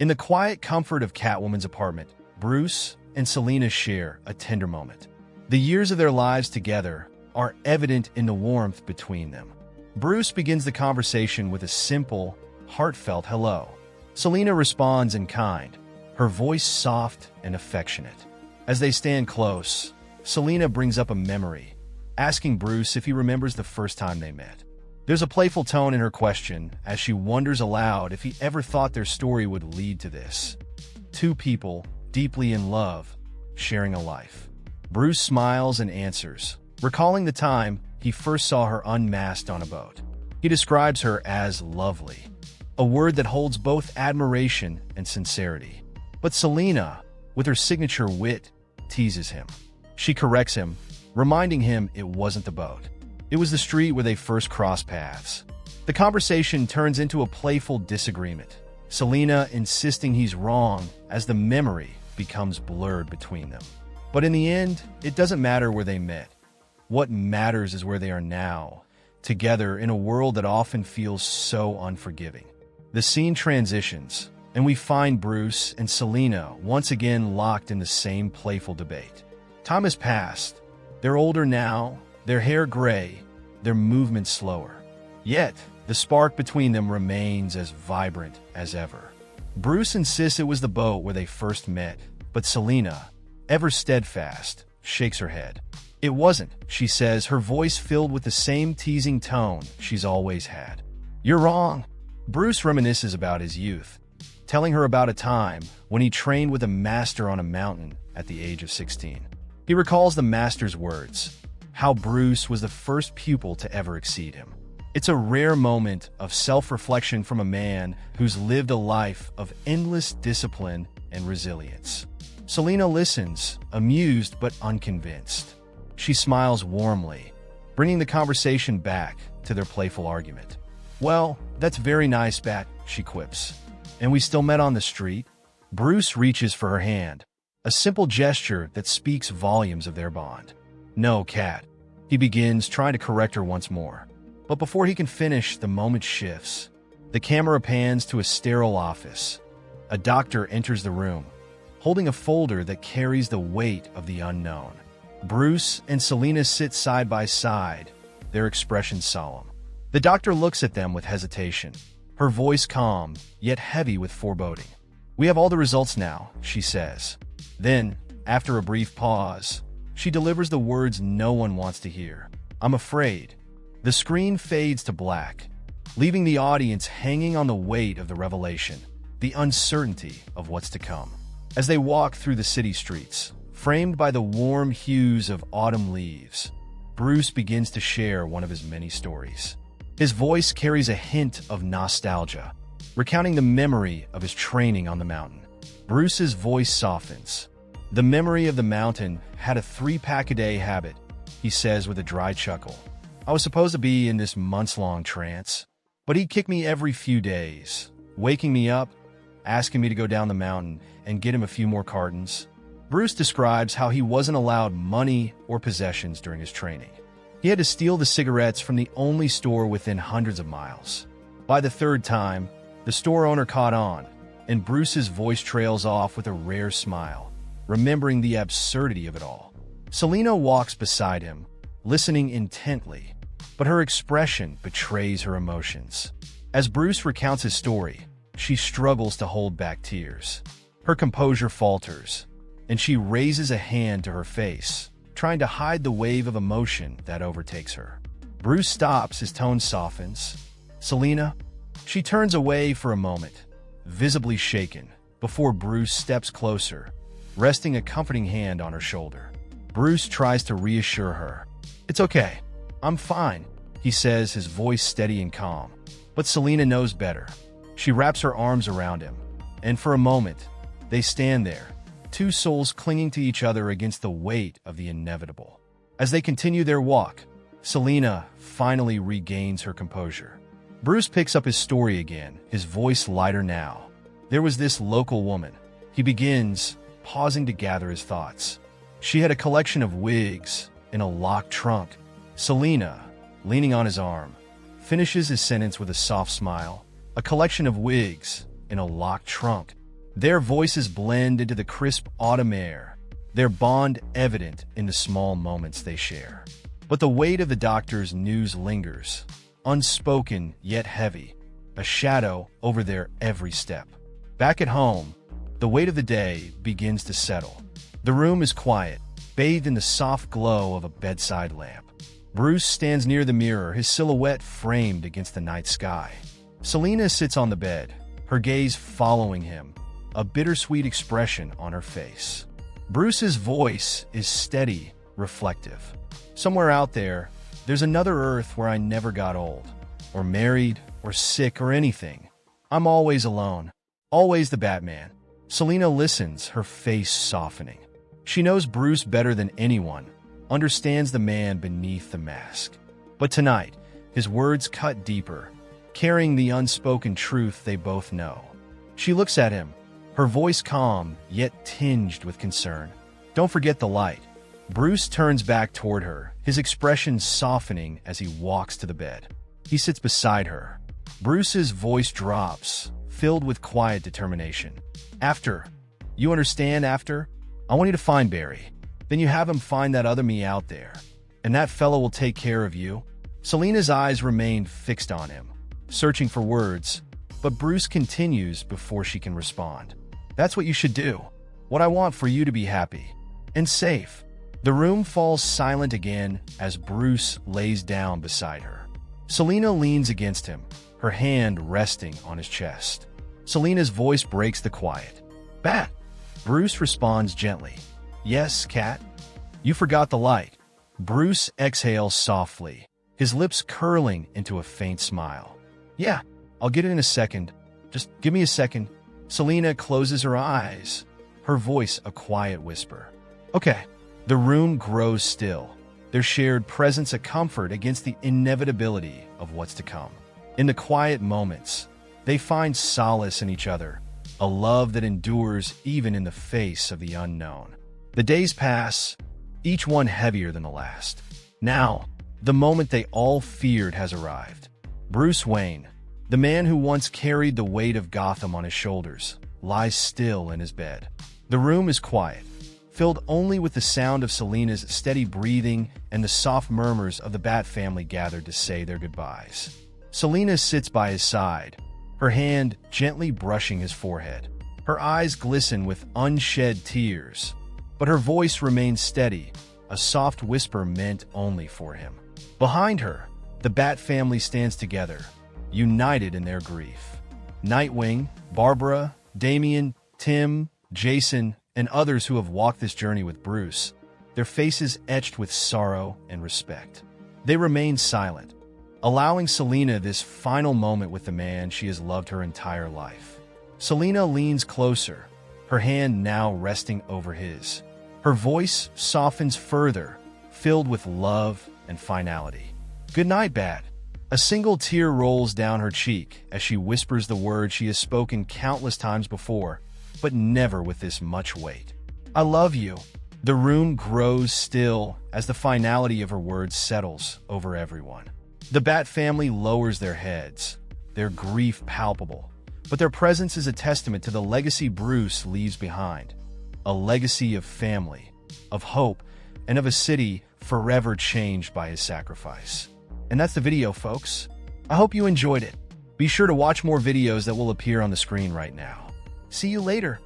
In the quiet comfort of Catwoman's apartment, Bruce and Selina share a tender moment. The years of their lives together are evident in the warmth between them. Bruce begins the conversation with a simple, heartfelt hello. Selina responds in kind, her voice soft and affectionate. As they stand close, Selina brings up a memory, asking Bruce if he remembers the first time they met. There's a playful tone in her question as she wonders aloud if he ever thought their story would lead to this. Two people, deeply in love, sharing a life. Bruce smiles and answers, recalling the time he first saw her unmasked on a boat. He describes her as lovely, a word that holds both admiration and sincerity. But Selina, with her signature wit, teases him. She corrects him, reminding him it wasn't the boat. It was the street where they first crossed paths. The conversation turns into a playful disagreement, Selina insisting he's wrong as the memory becomes blurred between them. But in the end, it doesn't matter where they met. What matters is where they are now, together in a world that often feels so unforgiving. The scene transitions, and we find Bruce and Selina once again locked in the same playful debate. Time has passed. They're older now, their hair gray, their movements slower. Yet, the spark between them remains as vibrant as ever. Bruce insists it was the boat where they first met, but Selina, ever steadfast, shakes her head. It wasn't, she says, her voice filled with the same teasing tone she's always had. You're wrong. Bruce reminisces about his youth, telling her about a time when he trained with a master on a mountain at the age of 16. He recalls the master's words, how Bruce was the first pupil to ever exceed him. It's a rare moment of self-reflection from a man who's lived a life of endless discipline and resilience. Selina listens, amused but unconvinced. She smiles warmly, bringing the conversation back to their playful argument. Well, that's very nice, Bat, she quips. And we still met on the street? Bruce reaches for her hand, a simple gesture that speaks volumes of their bond. No, Cat. He begins, trying to correct her once more. But before he can finish, the moment shifts. The camera pans to a sterile office. A doctor enters the room, holding a folder that carries the weight of the unknown. Bruce and Selina sit side by side, their expressions solemn. The doctor looks at them with hesitation, her voice calm, yet heavy with foreboding. We have all the results now, she says. Then, after a brief pause, she delivers the words no one wants to hear. I'm afraid. The screen fades to black, leaving the audience hanging on the weight of the revelation, the uncertainty of what's to come. As they walk through the city streets, framed by the warm hues of autumn leaves, Bruce begins to share one of his many stories. His voice carries a hint of nostalgia, recounting the memory of his training on the mountain. Bruce's voice softens. The memory of the mountain had a 3-pack-a-day habit, he says with a dry chuckle. I was supposed to be in this months-long trance, but he'd kick me every few days, waking me up, asking me to go down the mountain and get him a few more cartons. Bruce describes how he wasn't allowed money or possessions during his training. He had to steal the cigarettes from the only store within hundreds of miles. By the third time, the store owner caught on, and Bruce's voice trails off with a rare smile, remembering the absurdity of it all. Selina walks beside him, listening intently, but her expression betrays her emotions. As Bruce recounts his story, she struggles to hold back tears. Her composure falters, and she raises a hand to her face, trying to hide the wave of emotion that overtakes her. Bruce stops, his tone softens. Selina? She turns away for a moment, visibly shaken, before Bruce steps closer, resting a comforting hand on her shoulder. Bruce tries to reassure her. It's okay. I'm fine, he says, his voice steady and calm. But Selina knows better. She wraps her arms around him, and for a moment, they stand there, two souls clinging to each other against the weight of the inevitable. As they continue their walk, Selina finally regains her composure. Bruce picks up his story again, his voice lighter now. There was this local woman. He begins, pausing to gather his thoughts. She had a collection of wigs in a locked trunk. Selina, leaning on his arm, finishes his sentence with a soft smile. A collection of wigs in a locked trunk. Their voices blend into the crisp autumn air, their bond evident in the small moments they share. But the weight of the doctor's news lingers, unspoken yet heavy, a shadow over their every step. Back at home, the weight of the day begins to settle. The room is quiet, bathed in the soft glow of a bedside lamp. Bruce stands near the mirror, his silhouette framed against the night sky. Selina sits on the bed, her gaze following him, a bittersweet expression on her face. Bruce's voice is steady, reflective. Somewhere out there, there's another Earth where I never got old, or married, or sick, or anything. I'm always alone, always the Batman. Selina listens, her face softening. She knows Bruce better than anyone, understands the man beneath the mask. But tonight, his words cut deeper, carrying the unspoken truth they both know. She looks at him, her voice calm, yet tinged with concern. Don't forget the light. Bruce turns back toward her, his expression softening as he walks to the bed. He sits beside her. Bruce's voice drops, filled with quiet determination. After, you understand, after? I want you to find Barry. Then you have him find that other me out there. And that fellow will take care of you. Selina's eyes remain fixed on him, searching for words, but Bruce continues before she can respond. That's what you should do. What I want for you to be happy and safe. The room falls silent again as Bruce lays down beside her. Selina leans against him, her hand resting on his chest. Selina's voice breaks the quiet. Bat. Bruce responds gently. Yes, Cat? You forgot the light. Bruce exhales softly, his lips curling into a faint smile. Yeah, I'll get it in a second. Just give me a second. Selina closes her eyes, her voice a quiet whisper. Okay. The room grows still, their shared presence a comfort against the inevitability of what's to come. In the quiet moments, they find solace in each other, a love that endures even in the face of the unknown. The days pass, each one heavier than the last. Now, the moment they all feared has arrived. Bruce Wayne, the man who once carried the weight of Gotham on his shoulders, lies still in his bed. The room is quiet, filled only with the sound of Selina's steady breathing and the soft murmurs of the Bat family gathered to say their goodbyes. Selina sits by his side, her hand gently brushing his forehead. Her eyes glisten with unshed tears, but her voice remains steady, a soft whisper meant only for him. Behind her, the Bat family stands together, united in their grief. Nightwing, Barbara, Damian, Tim, Jason, and others who have walked this journey with Bruce, their faces etched with sorrow and respect. They remain silent, allowing Selina this final moment with the man she has loved her entire life. Selina leans closer, her hand now resting over his. Her voice softens further, filled with love and finality. Good night, Bat. A single tear rolls down her cheek as she whispers the words she has spoken countless times before, but never with this much weight. I love you. The room grows still as the finality of her words settles over everyone. The Bat family lowers their heads, their grief palpable, but their presence is a testament to the legacy Bruce leaves behind. A legacy of family, of hope, and of a city forever changed by his sacrifice. And that's the video, folks. I hope you enjoyed it. Be sure to watch more videos that will appear on the screen right now. See you later.